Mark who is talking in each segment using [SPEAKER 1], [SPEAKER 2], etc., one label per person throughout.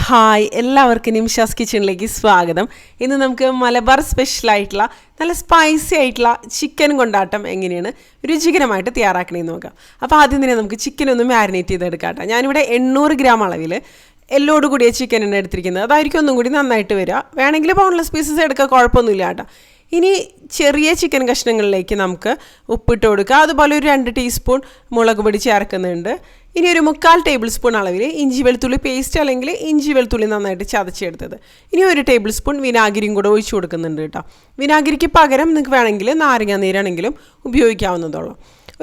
[SPEAKER 1] Hi, എല്ലാവർക്കും നിമിഷാസ് കിച്ചണിലേക്ക് സ്വാഗതം. ഇന്ന് നമുക്ക് മലബാർ സ്പെഷ്യലായിട്ടുള്ള നല്ല സ്പൈസി ആയിട്ടുള്ള ചിക്കൻ കൊണ്ടാട്ടം എങ്ങനെയാണ് രുചികരമായിട്ട് തയ്യാറാക്കണമെന്ന് നോക്കാം. അപ്പോൾ ആദ്യം തന്നെ നമുക്ക് ചിക്കൻ ഒന്ന് മാരിനേറ്റ് ചെയ്തെടുക്കാം കേട്ടോ. ഞാനിവിടെ 800 ഗ്രാം അളവിൽ എല്ലോട് കൂടിയ ചിക്കനാണ് എടുത്തിരിക്കുന്നത്. അതായിരിക്കും ഒന്നും കൂടി നന്നായിട്ട് വരിക. വേണമെങ്കിൽ ബോൺലെസ് പീസസ് എടുക്കുക, കുഴപ്പമൊന്നുമില്ല കേട്ടോ. ഇനി ചെറിയ ചിക്കൻ കഷ്ണങ്ങളിലേക്ക് നമുക്ക് ഉപ്പിട്ട് കൊടുക്കുക. അതുപോലെ ഒരു 2 ടീസ്പൂൺ മുളക് പൊടി ചേർക്കുന്നുണ്ട്. ഇനി ഒരു 3/4 ടേബിൾ സ്പൂൺ അളവിൽ ഇഞ്ചി വെളുത്തുള്ളി പേസ്റ്റ് അല്ലെങ്കിൽ ഇഞ്ചി വെളുത്തുള്ളി നന്നായിട്ട് ചതച്ചെടുത്തത്. ഇനി ഒരു ടേബിൾ സ്പൂൺ വിനാഗിരിയും കൂടെ ഒഴിച്ചു കൊടുക്കുന്നുണ്ട് കേട്ടോ. വിനാഗിരിക്ക് പകരം നിങ്ങൾക്ക് വേണമെങ്കിൽ നാരങ്ങ നീരാണെങ്കിലും ഉപയോഗിക്കാവുന്നതുള്ളൂ.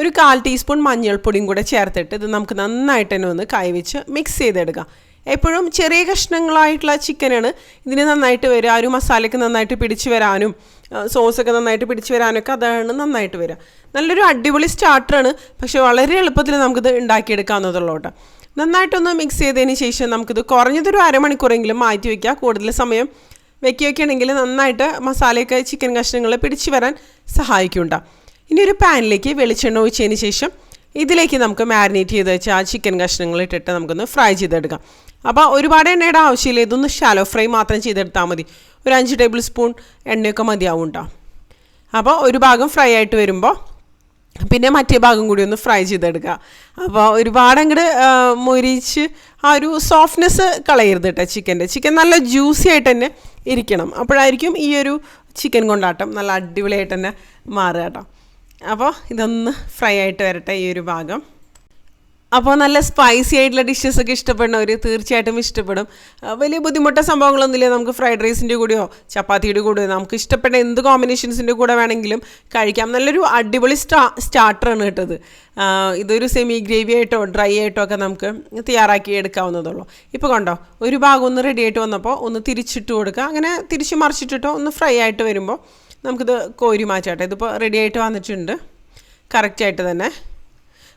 [SPEAKER 1] ഒരു 1/4 ടീസ്പൂൺ മഞ്ഞൾപ്പൊടിയും കൂടെ ചേർത്തിട്ട് ഇത് നമുക്ക് നന്നായിട്ട് തന്നെ ഒന്ന് കൈവച്ച് മിക്സ് ചെയ്തെടുക്കാം. എപ്പോഴും ചെറിയ കഷ്ണങ്ങളായിട്ടുള്ള ചിക്കനാണ് ഇതിന് നന്നായിട്ട് വരിക. ആ ഒരു മസാലയ്ക്ക് നന്നായിട്ട് പിടിച്ച് വരാനും സോസൊക്കെ നന്നായിട്ട് പിടിച്ച് വരാനൊക്കെ അതാണ് നന്നായിട്ട് വരിക. നല്ലൊരു അടിപൊളി സ്റ്റാർട്ടറാണ്, പക്ഷേ വളരെ എളുപ്പത്തിൽ നമുക്കിത് ഉണ്ടാക്കിയെടുക്കാവുന്നതുള്ളൂ കേട്ടോ. നന്നായിട്ടൊന്ന് മിക്സ് ചെയ്തതിന് ശേഷം നമുക്കിത് കുറഞ്ഞതൊരു അരമണിക്കൂറെങ്കിലും മാറ്റി വയ്ക്കുക. കൂടുതൽ സമയം വയ്ക്കുകയാണെങ്കിൽ നന്നായിട്ട് മസാലയൊക്കെ ചിക്കൻ കഷ്ണങ്ങൾ പിടിച്ച് വരാൻ സഹായിക്കുന്നുണ്ടോ. ഇനി ഒരു പാനിലേക്ക് വെളിച്ചെണ്ണ ഒഴിച്ചതിന് ശേഷം ഇതിലേക്ക് നമുക്ക് മാരിനേറ്റ് ചെയ്ത് വെച്ച് ആ ചിക്കൻ കഷ്ണങ്ങൾ ഇട്ടിട്ട് നമുക്കൊന്ന് ഫ്രൈ ചെയ്തെടുക്കാം. അപ്പോൾ ഒരുപാട് എണ്ണയുടെ ആവശ്യമില്ല, ഇതൊന്ന് ഷാലോ ഫ്രൈ മാത്രം ചെയ്തെടുത്താൽ മതി. ഒരു 5 ടേബിൾ സ്പൂൺ എണ്ണയൊക്കെ മതിയാവും കേട്ടോ. അപ്പോൾ ഒരു ഭാഗം ഫ്രൈ ആയിട്ട് വരുമ്പോൾ പിന്നെ മറ്റേ ഭാഗം കൂടി ഒന്ന് ഫ്രൈ ചെയ്തെടുക്കുക. അപ്പോൾ ഒരുപാട് അങ്ങോട്ട് മൊരിച്ച് ആ ഒരു സോഫ്റ്റ്നെസ് കളയരുത് കേട്ടോ. ചിക്കൻ നല്ല ജ്യൂസി ആയിട്ട് തന്നെ ഇരിക്കണം. അപ്പോഴായിരിക്കും ഈ ഒരു ചിക്കൻ കൊണ്ടാട്ടം നല്ല അടിപൊളിയായിട്ട് തന്നെ മാറുക കേട്ടോ. അപ്പോൾ ഇതൊന്ന് ഫ്രൈ ആയിട്ട് വരട്ടെ ഈ ഒരു ഭാഗം. അപ്പോൾ നല്ല സ്പൈസി ആയിട്ടുള്ള ഡിഷസൊക്കെ ഇഷ്ടപ്പെടുന്നവർ തീർച്ചയായിട്ടും ഇഷ്ടപ്പെടും. വലിയ ബുദ്ധിമുട്ട സംഭവങ്ങളൊന്നുമില്ല. നമുക്ക് ഫ്രൈഡ് റൈസിൻ്റെ കൂടെയോ ചപ്പാത്തിയുടെ കൂടെയോ നമുക്ക് ഇഷ്ടപ്പെട്ട എന്ത് കോമ്പിനേഷൻസിൻ്റെ കൂടെ വേണമെങ്കിലും കഴിക്കാം. നല്ലൊരു അടിപൊളി സ്റ്റാർട്ടറാണ് കേട്ടത്. ഇതൊരു സെമി ഗ്രേവി ആയിട്ടോ ഡ്രൈ ആയിട്ടോ ഒക്കെ നമുക്ക് തയ്യാറാക്കി എടുക്കാവുന്നതുള്ളൂ. ഇപ്പോൾ കണ്ടോ, ഒരു ഭാഗം ഒന്ന് റെഡി ആയിട്ട് വന്നപ്പോൾ ഒന്ന് തിരിച്ചിട്ട് കൊടുക്കുക. അങ്ങനെ തിരിച്ച് മറിച്ചിട്ടിട്ടോ ഒന്ന് ഫ്രൈ ആയിട്ട് വരുമ്പോൾ നമുക്കിത് കോരി മാറ്റാട്ടെ. ഇതിപ്പോൾ റെഡി ആയിട്ട് വന്നിട്ടുണ്ട് കറക്റ്റായിട്ട് തന്നെ.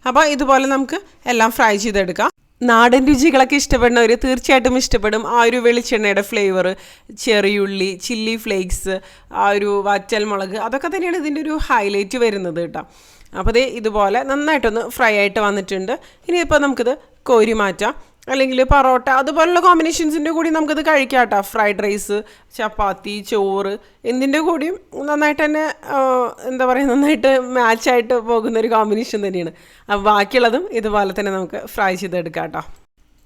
[SPEAKER 1] അപ്പോൾ ഇതുപോലെ നമുക്ക് എല്ലാം ഫ്രൈ ചെയ്തെടുക്കാം. നാടൻ രുചികളൊക്കെ ഇഷ്ടപ്പെടുന്നവർ തീർച്ചയായിട്ടും ഇഷ്ടപ്പെടും. ആ ഒരു വെളിച്ചെണ്ണയുടെ ഫ്ലേവർ, ചെറിയുള്ളി, ചില്ലി ഫ്ലേക്സ്, ആ ഒരു വറ്റൽ മുളക്, അതൊക്കെ തന്നെയാണ് ഇതിൻ്റെ ഒരു ഹൈലൈറ്റ് വരുന്നത് കേട്ടോ. അപ്പോൾ ഇതുപോലെ നന്നായിട്ടൊന്ന് ഫ്രൈ ആയിട്ട് വന്നിട്ടുണ്ട്. ഇനിയിപ്പോൾ നമുക്കിത് കോരി മാറ്റാം. അല്ലെങ്കിൽ പൊറോട്ട അതുപോലുള്ള കോമ്പിനേഷൻസിൻ്റെ കൂടി നമുക്കിത് കഴിക്കാം കേട്ടോ. ഫ്രൈഡ് റൈസ്, ചപ്പാത്തി, ചോറ് എന്തിൻ്റെ കൂടിയും നന്നായിട്ട് തന്നെ എന്താ പറയുക, നന്നായിട്ട് മാച്ചായിട്ട് പോകുന്നൊരു കോമ്പിനേഷൻ തന്നെയാണ്. അപ്പോൾ ബാക്കിയുള്ളതും ഇതുപോലെ തന്നെ നമുക്ക് ഫ്രൈ ചെയ്തെടുക്കാം കേട്ടോ.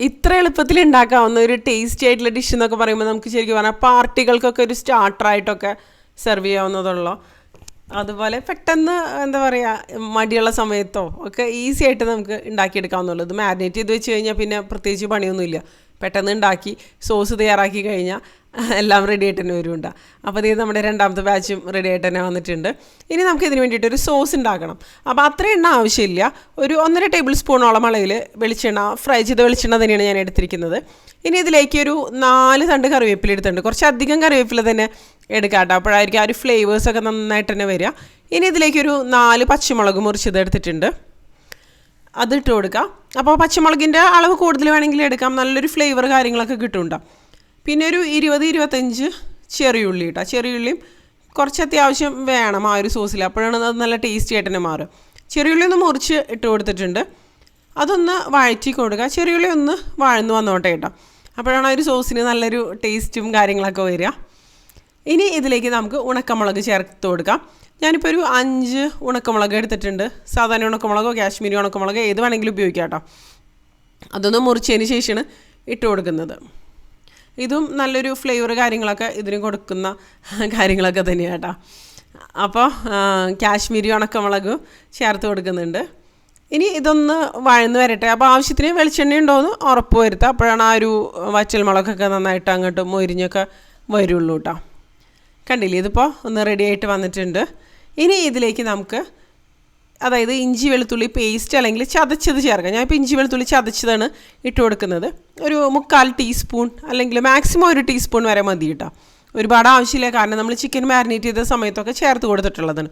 [SPEAKER 1] ഇത്ര എളുപ്പത്തിൽ ഉണ്ടാക്കാവുന്ന ഒരു ടേസ്റ്റി ആയിട്ടുള്ള ഡിഷ് എന്നൊക്കെ പറയുമ്പോൾ നമുക്ക് ശരിക്കും പറഞ്ഞാൽ പാർട്ടികൾക്കൊക്കെ ഒരു സ്റ്റാർട്ടറായിട്ടൊക്കെ സെർവ് ചെയ്യാവുന്നതുള്ളൂ. അതുപോലെ പെട്ടെന്ന് എന്താ പറയുക, മടിയുള്ള സമയത്തോ ഒക്കെ ഈസി ആയിട്ട് നമുക്ക് ഉണ്ടാക്കിയെടുക്കാവുന്നുള്ളൂ. ഇത് മാരിനേറ്റ് ചെയ്ത് വെച്ച് കഴിഞ്ഞാൽ പിന്നെ പ്രത്യേകിച്ച് പണിയൊന്നുമില്ല. പെട്ടെന്ന് ഉണ്ടാക്കി സോസ് തയ്യാറാക്കി കഴിഞ്ഞാൽ എല്ലാം റെഡി ആയിട്ട് തന്നെ വരുന്നുണ്ട്. അപ്പോൾ നമ്മുടെ 2ാമത്തെ ബാച്ചും റെഡി ആയിട്ട് തന്നെ വന്നിട്ടുണ്ട്. ഇനി നമുക്ക് ഇതിന് വേണ്ടിയിട്ടൊരു സോസ് ഉണ്ടാക്കണം. അപ്പോൾ അത്ര എണ്ണ ആവശ്യമില്ല. ഒരു 1.5 ടേബിൾ സ്പൂണോളം അളവിൽ വെളിച്ചെണ്ണ, ഫ്രൈ ചെയ്ത വെളിച്ചെണ്ണ തന്നെയാണ് ഞാൻ എടുത്തിരിക്കുന്നത്. ഇനി ഇതിലേക്ക് ഒരു 4 തണ്ട് കറിവേപ്പില എടുത്തിട്ടുണ്ട്. കുറച്ചധികം കറിവേപ്പില തന്നെ എടുക്കാം കേട്ടോ. അപ്പോഴായിരിക്കും ആ ഒരു ഫ്ലേവേഴ്സൊക്കെ നന്നായിട്ട് തന്നെ വരിക. ഇനി ഇതിലേക്കൊരു 4 പച്ചമുളക് മുറിച്ചത് എടുത്തിട്ടുണ്ട്, അതിട്ട് കൊടുക്കാം. അപ്പോൾ പച്ചമുളകിൻ്റെ അളവ് കൂടുതൽ വേണമെങ്കിൽ എടുക്കാം. നല്ലൊരു ഫ്ലേവർ കാര്യങ്ങളൊക്കെ കിട്ടുന്നുണ്ടോ. പിന്നെ ഒരു 20-25 ചെറിയുള്ളി കേട്ടോ. ചെറിയുള്ളിയും കുറച്ച് അത്യാവശ്യം വേണം ആ ഒരു സോസിൽ, അപ്പോഴാണ് അത് നല്ല ടേസ്റ്റി ആയിട്ട് തന്നെ മാറുക. ചെറിയുള്ളി ഒന്ന് മുറിച്ച് ഇട്ട് കൊടുത്തിട്ടുണ്ട്. അതൊന്ന് വഴറ്റി കൊടുക്കുക. ചെറിയുള്ളി ഒന്ന് വഴന്ന് വന്നോട്ടെ കേട്ടോ. അപ്പോഴാണ് ആ ഒരു സോസിന് നല്ലൊരു ടേസ്റ്റും കാര്യങ്ങളൊക്കെ വരിക. ഇനി ഇതിലേക്ക് നമുക്ക് ഉണക്കമുളക് ചേർത്ത് കൊടുക്കാം. ഞാനിപ്പോൾ ഒരു 5 ഉണക്കമുളക് എടുത്തിട്ടുണ്ട്. സാധാരണ ഉണക്കമുളകോ കാശ്മീരി ഉണക്കമുളകോ ഏത് വേണമെങ്കിലും ഉപയോഗിക്കാം കേട്ടോ. അതൊന്ന് മുറിച്ചതിന് ശേഷമാണ് ഇട്ട് കൊടുക്കുന്നത്. ഇതും നല്ലൊരു ഫ്ലേവർ കാര്യങ്ങളൊക്കെ ഇതിന് കൊടുക്കുന്ന കാര്യങ്ങളൊക്കെ തന്നെയാണ് കേട്ടോ. അപ്പോൾ കാശ്മീരി ഉണക്കമുളക് ചേർത്ത് കൊടുക്കുന്നുണ്ട്. ഇനി ഇതൊന്ന് വഴന്ന് വരട്ടെ. അപ്പോൾ ആവശ്യത്തിന് വെളിച്ചെണ്ണ ഉണ്ടോയെന്ന് ഉറപ്പ് വരുത്തുക. അപ്പോഴാണ് ആ ഒരു വറ്റൽ മുളകൊക്കെ നന്നായിട്ട് അങ്ങോട്ട് മൊരിഞ്ഞൊക്കെ വരുള്ളൂ കേട്ടോ. കണ്ടില്ലേ, ഇതിപ്പോൾ ഒന്ന് റെഡി ആയിട്ട് വന്നിട്ടുണ്ട്. ഇനി ഇതിലേക്ക് നമുക്ക് അതായത് ഇഞ്ചി വെളുത്തുള്ളി പേസ്റ്റ് അല്ലെങ്കിൽ ചതച്ചത് ചേർക്കാം. ഞാനിപ്പോൾ ഇഞ്ചി വെളുത്തുള്ളി ചതച്ചതാണ് ഇട്ട് കൊടുക്കുന്നത്. ഒരു 3/4 ടീസ്പൂൺ അല്ലെങ്കിൽ മാക്സിമം 1 ടീസ്പൂൺ വരെ മതി കേട്ടോ. ഒരുപാട് ആവശ്യമില്ല, കാരണം നമ്മൾ ചിക്കൻ മാരിനേറ്റ് ചെയ്ത സമയത്തൊക്കെ ചേർത്ത് കൊടുത്തിട്ടുള്ളതാണ്.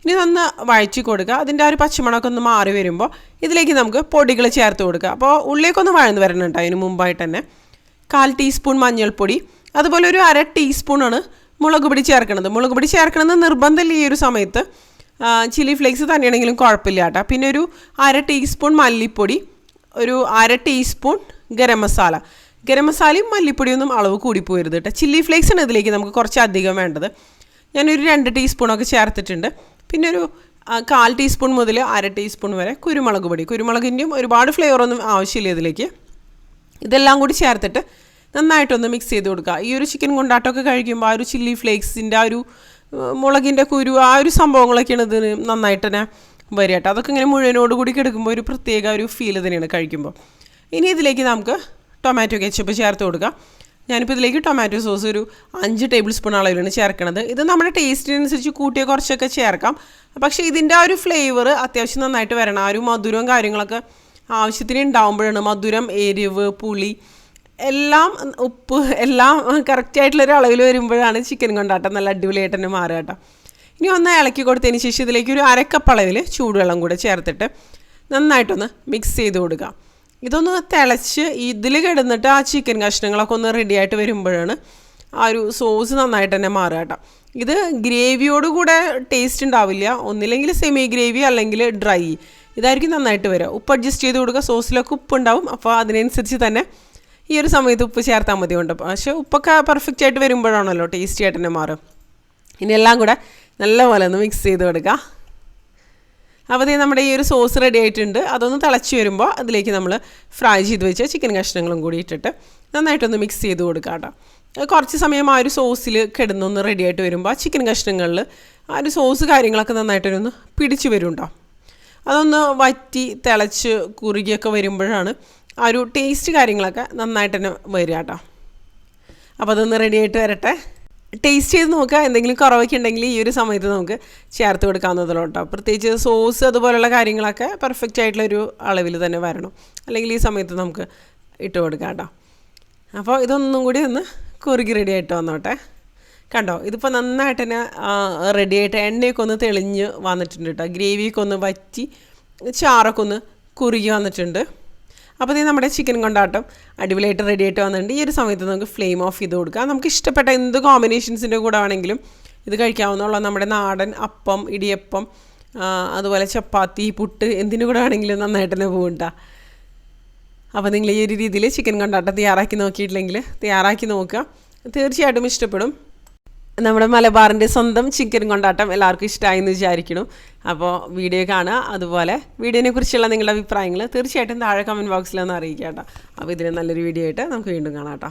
[SPEAKER 1] ഇനി ഒന്ന് വഴറ്റി കൊടുക്കുക. അതിൻ്റെ ആ ഒരു പച്ചമണമൊക്കെ ഒന്ന് മാറി വരുമ്പോൾ ഇതിലേക്ക് നമുക്ക് പൊടികൾ ചേർത്ത് കൊടുക്കുക. അപ്പോൾ ഉള്ളിലേക്കൊന്ന് വഴന്ന് വരണം കേട്ടോ. അതിന് മുമ്പായിട്ട് തന്നെ 1/4 ടീസ്പൂൺ മഞ്ഞൾപ്പൊടി, അതുപോലെ ഒരു 1/2 ടീസ്പൂണാണ് മുളക് പൊടി ചേർക്കണത്. മുളക് പൊടി ചേർക്കണമെന്ന് നിർബന്ധമില്ല ഈ ഒരു സമയത്ത്. ചില്ലി ഫ്ലേക്സ് തന്നെയാണെങ്കിലും കുഴപ്പമില്ല കേട്ടോ. പിന്നെ ഒരു 1/2 ടീസ്പൂൺ മല്ലിപ്പൊടി, ഒരു 1/2 ടീസ്പൂൺ ഗരം മസാല, ഗരം മസാലയും മല്ലിപ്പൊടിയൊന്നും അളവ് കൂടിപ്പോരുത് കേട്ടോ. ചില്ലി ഫ്ലേക്സാണ് ഇതിലേക്ക് നമുക്ക് കുറച്ച് അധികം വേണ്ടത്. ഞാനൊരു 2 ടീസ്പൂണൊക്കെ ചേർത്തിട്ടുണ്ട്. പിന്നെ ഒരു 1/4 ടീസ്പൂൺ മുതൽ 1/2 ടീസ്പൂൺ വരെ കുരുമുളക് പൊടി. കുരുമുളകിൻ്റെയും ഒരുപാട് ഫ്ലേവറൊന്നും ആവശ്യമില്ല ഇതിലേക്ക്. ഇതെല്ലാം കൂടി ചേർത്തിട്ട് നന്നായിട്ടൊന്ന് മിക്സ് ചെയ്ത് കൊടുക്കുക. ഈ ഒരു ചിക്കൻ കൊണ്ടാട്ടമൊക്കെ കഴിക്കുമ്പോൾ ആ ഒരു ചില്ലി ഫ്ലേക്സിൻ്റെ ആ ഒരു മുളകിൻ്റെ കുരു ആ ഒരു സംഭവങ്ങളൊക്കെയാണ് ഇതിന് നന്നായിട്ട് തന്നെ വരിക കേട്ടോ. അതൊക്കെ ഇങ്ങനെ മുഴുവനോട് കൂടി കിടക്കുമ്പോൾ ഒരു പ്രത്യേക ഒരു ഫീൽ തന്നെയാണ് കഴിക്കുമ്പോൾ. ഇനി ഇതിലേക്ക് നമുക്ക് ടൊമാറ്റോ കെച്ചപ്പ് ചേർത്ത് കൊടുക്കാം. ഞാനിപ്പോൾ ഇതിലേക്ക് ടൊമാറ്റോ സോസ് ഒരു 5 ടേബിൾ സ്പൂൺ അളവിലാണ് ചേർക്കണത്. ഇത് നമ്മുടെ ടേസ്റ്റിനനുസരിച്ച് കൂട്ടിയ കുറച്ചൊക്കെ ചേർക്കാം. പക്ഷേ ഇതിൻ്റെ ആ ഒരു ഫ്ലേവർ അത്യാവശ്യം നന്നായിട്ട് വരണം. ആ ഒരു മധുരവും കാര്യങ്ങളൊക്കെ ആവശ്യത്തിന് ഉണ്ടാകുമ്പോഴാണ് മധുരം, എരിവ്, പുളി എല്ലാം, ഉപ്പ് എല്ലാം കറക്റ്റായിട്ടുള്ളൊരു അളവിൽ വരുമ്പോഴാണ് ചിക്കൻ കൊണ്ടാട്ടം നല്ല അടിപൊളിയായിട്ട് തന്നെ മാറുക കേട്ടോ. ഇനി ഒന്ന് ഇളക്കി കൊടുത്തതിന് ശേഷം ഇതിലേക്ക് ഒരു 1/2 കപ്പ് അളവിൽ ചൂടുവെള്ളം കൂടെ ചേർത്തിട്ട് നന്നായിട്ടൊന്ന് മിക്സ് ചെയ്ത് കൊടുക്കുക. ഇതൊന്ന് തിളച്ച് ഇതിൽ കിടന്നിട്ട് ആ ചിക്കൻ കഷ്ണങ്ങളൊക്കെ ഒന്ന് റെഡിയായിട്ട് വരുമ്പോഴാണ് ആ ഒരു സോസ് നന്നായിട്ട് തന്നെ മാറുക കേട്ടോ. ഇത് ഗ്രേവിയോട് കൂടെ ടേസ്റ്റ് ഉണ്ടാവില്ല. ഒന്നില്ലെങ്കിൽ സെമി ഗ്രേവി അല്ലെങ്കിൽ ഡ്രൈ, ഇതായിരിക്കും നന്നായിട്ട് വരിക. ഉപ്പ് അഡ്ജസ്റ്റ് ചെയ്ത് കൊടുക്കുക. സോസിലൊക്കെ ഉപ്പുണ്ടാവും. അപ്പോൾ അതിനനുസരിച്ച് തന്നെ ഈ ഒരു സമയത്ത് ഉപ്പ് ചേർത്താൽ മതി കൊണ്ട്. പക്ഷേ ഉപ്പൊക്കെ പെർഫെക്റ്റ് ആയിട്ട് വരുമ്പോഴാണല്ലോ ടേസ്റ്റി ആയിട്ട് തന്നെ മാറും. ഇനി എല്ലാം കൂടെ നല്ലപോലെ ഒന്ന് മിക്സ് ചെയ്ത് കൊടുക്കുക. അപ്പോൾ ഇത് നമ്മുടെ ഈ ഒരു സോസ് റെഡി ആയിട്ടുണ്ട്. അതൊന്ന് തിളച്ച് വരുമ്പോൾ അതിലേക്ക് നമ്മൾ ഫ്രൈ ചെയ്ത് വെച്ച ചിക്കൻ കഷ്ണങ്ങളും കൂടി ഇട്ടിട്ട് നന്നായിട്ടൊന്ന് മിക്സ് ചെയ്ത് കൊടുക്കുക കേട്ടോ. കുറച്ച് സമയം ആ ഒരു സോസിൽ കിടന്നൊന്ന് റെഡി ആയിട്ട് വരുമ്പോൾ ആ ചിക്കൻ കഷ്ണങ്ങളിൽ ആ ഒരു സോസ് കാര്യങ്ങളൊക്കെ നന്നായിട്ടൊന്ന് പിടിച്ച് വരും കേട്ടോ. അതൊന്ന് വറ്റി തിളച്ച് കുറുകിയൊക്കെ വരുമ്പോഴാണ് ആ ഒരു ടേസ്റ്റ് കാര്യങ്ങളൊക്കെ നന്നായിട്ട് തന്നെ വരിക കേട്ടോ. അപ്പോൾ അതൊന്ന് റെഡി ആയിട്ട് വരട്ടെ. ടേസ്റ്റ് ചെയ്ത് നോക്കുക. എന്തെങ്കിലും കുറവൊക്കെ ഉണ്ടെങ്കിൽ ഈ ഒരു സമയത്ത് നമുക്ക് ചേർത്ത് കൊടുക്കാവുന്നതുള്ളൂ കേട്ടോ. പ്രത്യേകിച്ച് സോസ് അതുപോലുള്ള കാര്യങ്ങളൊക്കെ പെർഫെക്റ്റ് ആയിട്ടുള്ളൊരു അളവിൽ തന്നെ വരണം. അല്ലെങ്കിൽ ഈ സമയത്ത് നമുക്ക് ഇട്ട് കൊടുക്കാം കേട്ടോ. അപ്പോൾ ഇതൊന്നും കൂടി ഒന്ന് കുറുകി റെഡി ആയിട്ട് വന്നോട്ടെ. കണ്ടോ, ഇതിപ്പോൾ നന്നായിട്ട് തന്നെ റെഡി ആയിട്ട് എണ്ണയൊക്കെ ഒന്ന് തെളിഞ്ഞ് വന്നിട്ടുണ്ട് കേട്ടോ. ഗ്രേവിയൊക്കെ ഒന്ന് വറ്റി ചാറൊക്കെ ഒന്ന് കുറുകി വന്നിട്ടുണ്ട്. അപ്പോൾ ഇത് നമ്മുടെ ചിക്കൻ കൊണ്ടാട്ടം അടിപൊളിയായിട്ട് റെഡി ആയിട്ട് വന്നിട്ടുണ്ട്. ഈ ഒരു സമയത്ത് നമുക്ക് ഫ്ലെയിം ഓഫ് ചെയ്ത് കൊടുക്കാം. നമുക്ക് ഇഷ്ടപ്പെട്ട എന്ത് കോമ്പിനേഷൻസിൻ്റെ കൂടെ ആണെങ്കിലും ഇത് കഴിക്കാവുന്നുള്ള നമ്മുടെ നാടൻ അപ്പം, ഇടിയപ്പം, അതുപോലെ ചപ്പാത്തി, പുട്ട് എന്തിനു കൂടെ ആണെങ്കിലും നന്നായിട്ട് തന്നെ പോകുന്നുണ്ടാ. അപ്പോൾ നിങ്ങൾ ഈ ഒരു രീതിയിൽ ചിക്കൻ കൊണ്ടാട്ടം തയ്യാറാക്കി നോക്കിയിട്ടില്ലെങ്കിൽ തയ്യാറാക്കി നോക്കുക. തീർച്ചയായിട്ടും ഇഷ്ടപ്പെടും. നമ്മുടെ മലബാറിൻ്റെ സ്വന്തം ചിക്കൻ കൊണ്ടാട്ടം എല്ലാവർക്കും ഇഷ്ടമായി എന്ന് വിചാരിക്കണം. അപ്പോൾ വീഡിയോ കാണുക. അതുപോലെ വീഡിയോനെ കുറിച്ചുള്ള നിങ്ങളുടെ അഭിപ്രായങ്ങൾ തീർച്ചയായിട്ടും താഴെ കമൻറ്റ് ബോക്സിലൊന്ന് അറിയിക്കുക കേട്ടോ. അപ്പോൾ ഇതിന് നല്ലൊരു വീഡിയോ ആയിട്ട് നമുക്ക് വീണ്ടും കാണാം കേട്ടോ.